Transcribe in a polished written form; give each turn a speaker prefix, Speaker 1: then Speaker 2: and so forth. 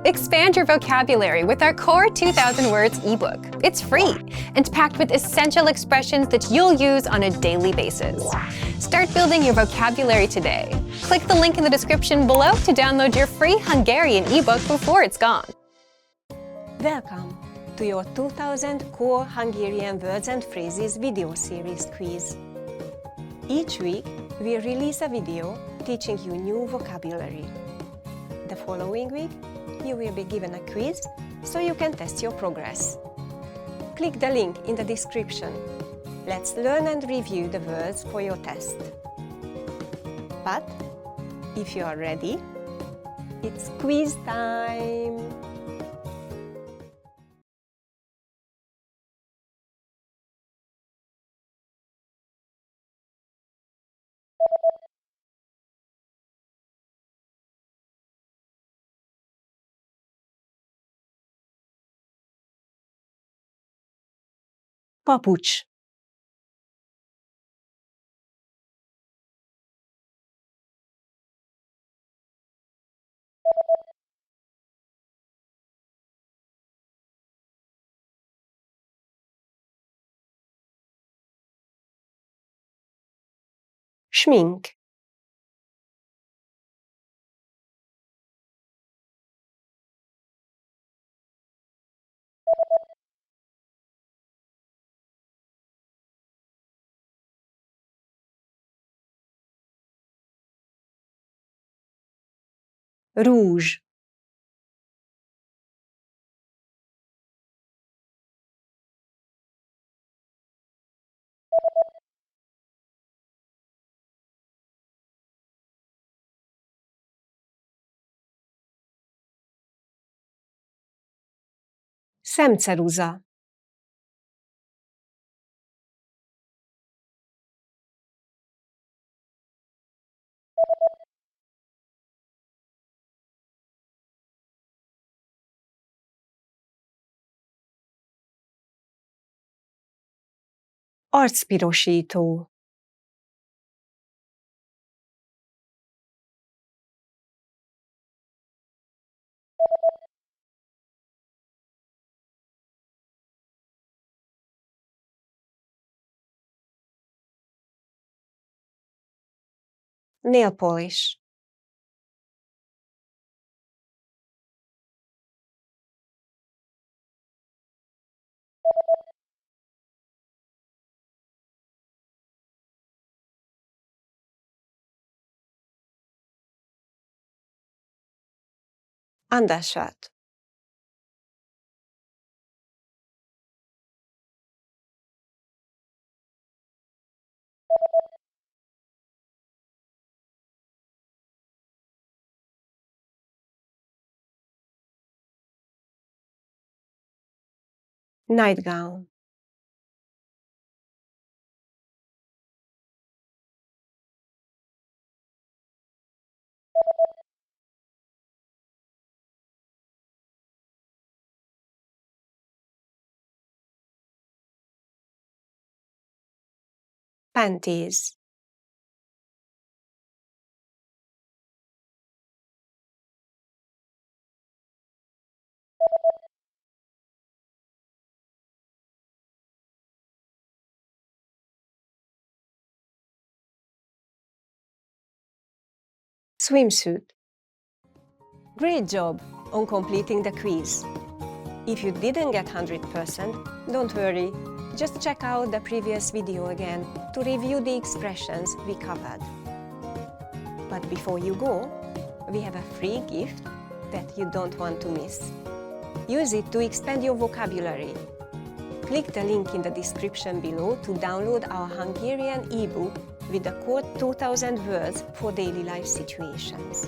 Speaker 1: Expand your vocabulary with our Core 2000 Words ebook. It's free and packed with essential expressions that you'll use on a daily basis. Start building your vocabulary today. Click the link in the description below to download your free Hungarian ebook before it's gone.
Speaker 2: Welcome to your 2000 Core Hungarian Words and Phrases video series quiz. Each week, we release a video teaching you new vocabulary. The following week, you will be given a quiz so you can test your progress. Click the link in the description. Let's learn and review the words for your test. But if you are ready, it's quiz time! Papucs. Schmink. Rouge. Szemceruza. Arcpirosító. Nail polish. Undershirt. Nightgown. Panties. Swimsuit. Great job on completing the quiz. If you didn't get 100%, don't worry. Just check out the previous video again to review the expressions we covered. But before you go, we have a free gift that you don't want to miss. Use it to expand your vocabulary. Click the link in the description below to download our Hungarian ebook with the Core 2000 Words for daily life situations.